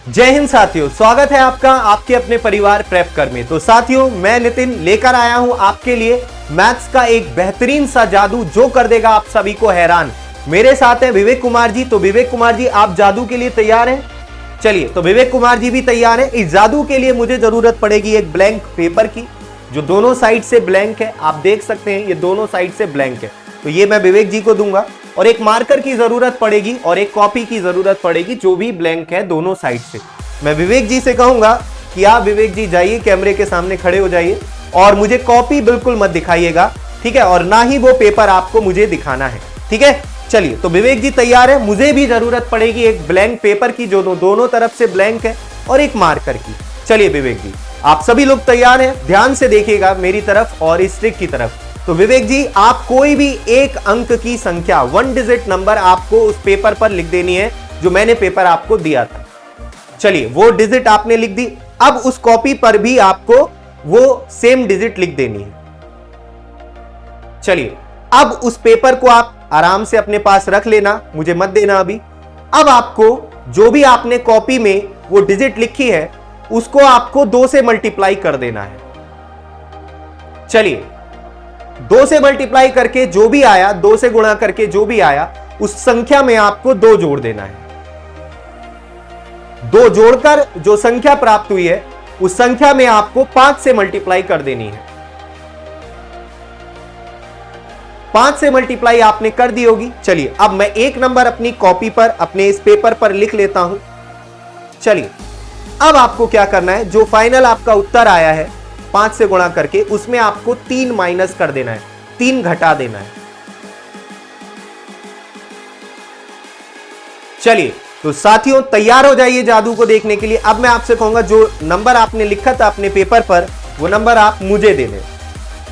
जय हिंद साथियों, स्वागत है आपका आपके अपने परिवार प्रेप कर में। तो साथियों, मैं नितिन लेकर आया हूं आपके लिए मैथ्स का एक बेहतरीन सा जादू जो कर देगा आप सभी को हैरान। मेरे साथ है विवेक कुमार जी। तो विवेक कुमार जी, आप जादू के लिए तैयार हैं? चलिए, तो विवेक कुमार जी भी तैयार हैं। इस जादू के लिए मुझे जरूरत पड़ेगी एक ब्लैंक पेपर की, जो दोनों साइड से ब्लैंक है। आप देख सकते हैं ये दोनों साइड से ब्लैंक है, तो ये मैं विवेक जी को दूंगा। और एक मार्कर की जरूरत पड़ेगी और एक कॉपी की जरूरत पड़ेगी जो भी ब्लैंक है दोनों साइड से। मैं विवेक जी से कहूंगा कि आप विवेक जी जाइए, कैमरे के सामने खड़े हो जाइए और मुझे कॉपी बिल्कुल मत दिखाइएगा, ठीक है? और ना ही वो पेपर आपको मुझे दिखाना है, ठीक है? चलिए, तो विवेक जी तैयार है। मुझे भी जरूरत पड़ेगी एक ब्लैंक पेपर की जो दोनों तरफ से ब्लैंक है और एक मार्कर की। चलिए विवेक जी, आप सभी लोग तैयार हैं? ध्यान से देखिएगा मेरी तरफ और इस ट्रिक की तरफ। तो विवेक जी, आप कोई भी एक अंक की संख्या, 1 डिजिट नंबर आपको उस पेपर पर लिख देनी है जो मैंने पेपर आपको दिया था। चलिए, वो डिजिट आपने लिख दी। अब उस कॉपी पर भी आपको वो सेम डिजिट लिख देनी है। चलिए, अब उस पेपर को आप आराम से अपने पास रख लेना, मुझे मत देना अभी। अब आपको जो भी आपने कॉपी में वो डिजिट लिखी है उसको आपको 2 से मल्टीप्लाई कर देना है। चलिए, 2 से मल्टीप्लाई करके जो भी आया, 2 से गुणा करके जो भी आया, उस संख्या में आपको 2 जोड़ देना है। 2 जोड़कर जो संख्या प्राप्त हुई है उस संख्या में आपको 5 से मल्टीप्लाई कर देनी है। 5 से मल्टीप्लाई आपने कर दी होगी। चलिए, अब मैं एक नंबर अपनी कॉपी पर, अपने इस पेपर पर लिख लेता हूं। चलिए, अब आपको क्या करना है, जो फाइनल आपका उत्तर आया है 5 से गुणा करके, उसमें आपको 3 माइनस कर देना है, 3 घटा देना है। चलिए, तो साथियों तैयार हो जाइए जादू को देखने के लिए। अब मैं आपसे कहूंगा जो नंबर आपने लिखा था अपने पेपर पर, वो नंबर आप मुझे दे दें,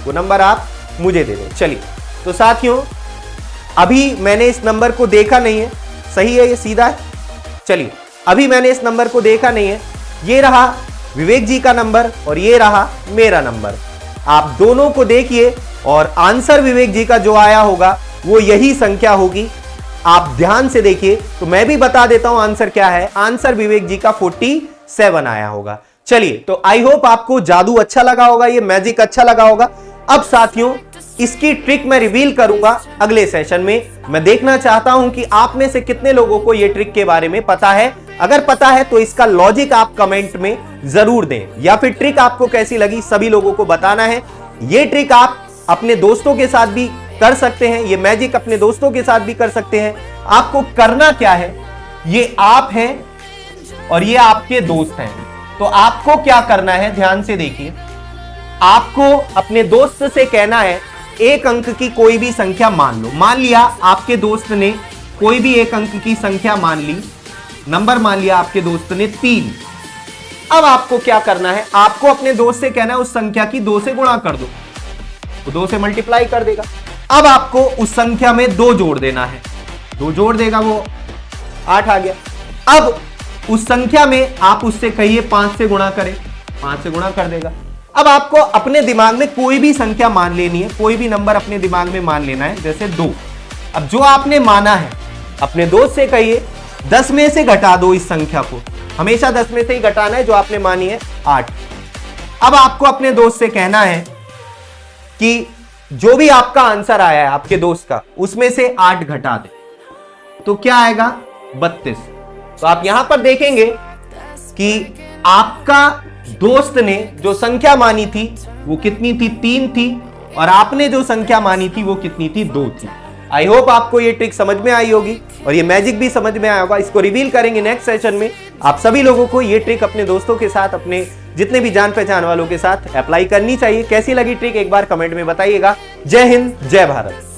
वो नंबर आप मुझे दे दें। चलिए, तो साथियों अभी मैंने इस नंबर को देखा नहीं है, सही है, ये सीधा है। चलिए, अभी मैंने इस नंबर को देखा नहीं है। ये रहा विवेक जी का नंबर और ये रहा मेरा नंबर। आप दोनों को देखिए और आंसर विवेक जी का जो आया होगा वो यही संख्या होगी। आप ध्यान से देखिए। तो मैं भी बता देता हूं आंसर क्या है। आंसर विवेक जी का 47 आया होगा। चलिए, तो आई होप आपको जादू अच्छा लगा होगा, ये मैजिक अच्छा लगा होगा। अब साथियों, इसकी ट्रिक मैं रिवील करूंगा अगले सेशन में। मैं देखना चाहता हूं कि आप में से कितने लोगों को यह ट्रिक के बारे में पता है। अगर पता है तो इसका लॉजिक आप कमेंट में जरूर दें, या फिर ट्रिक आपको कैसी लगी सभी लोगों को बताना है। यह ट्रिक आप अपने दोस्तों के साथ भी कर सकते हैं, ये मैजिक अपने दोस्तों के साथ भी कर सकते हैं। आपको करना क्या है, ये आप हैं और ये आपके दोस्त हैं। तो आपको क्या करना है, ध्यान से देखिए। आपको अपने दोस्त से कहना है एक अंक की कोई भी संख्या मान लो। मान लिया आपके दोस्त ने कोई भी एक अंक की संख्या मान ली, नंबर मान लिया आपके दोस्त ने 3। अब आपको क्या करना है, आपको अपने दोस्त से कहना है उस संख्या की 2 से गुणा कर दो, तो 2 से मल्टीप्लाई कर देगा। अब आपको उस संख्या में 2 जोड़ देना है, 2 जोड़ देगा, वो 8 आ गया। अब उस संख्या में आप उससे कहिए 5 से गुणा करें, 5 से गुणा कर देगा। अब आपको अपने दिमाग में कोई भी संख्या मान लेनी है, कोई भी नंबर अपने दिमाग में मान लेना है, जैसे 2। अब जो आपने माना है अपने दोस्त से कहिए 10 में से घटा दो इस संख्या को। हमेशा 10 में से ही घटाना है, जो आपने मानी है 8। अब आपको अपने दोस्त से कहना है कि जो भी आपका आंसर आया है आपके दोस्त का, उसमें से 8 घटा दे, तो क्या आएगा, 32। तो आप यहां पर देखेंगे कि आपका दोस्त ने जो संख्या मानी थी वो कितनी थी, 3 थी, और आपने जो संख्या मानी थी वो कितनी थी, 2 थी। आई होप आपको ये ट्रिक समझ में आई होगी और ये मैजिक भी समझ में आया होगा। इसको रिवील करेंगे नेक्स्ट सेशन में। आप सभी लोगों को ये ट्रिक अपने दोस्तों के साथ, अपने जितने भी जान पहचान वालों के साथ अप्लाई करनी चाहिए। कैसी लगी ट्रिक एक बार कमेंट में बताइएगा। जय हिंद, जय भारत।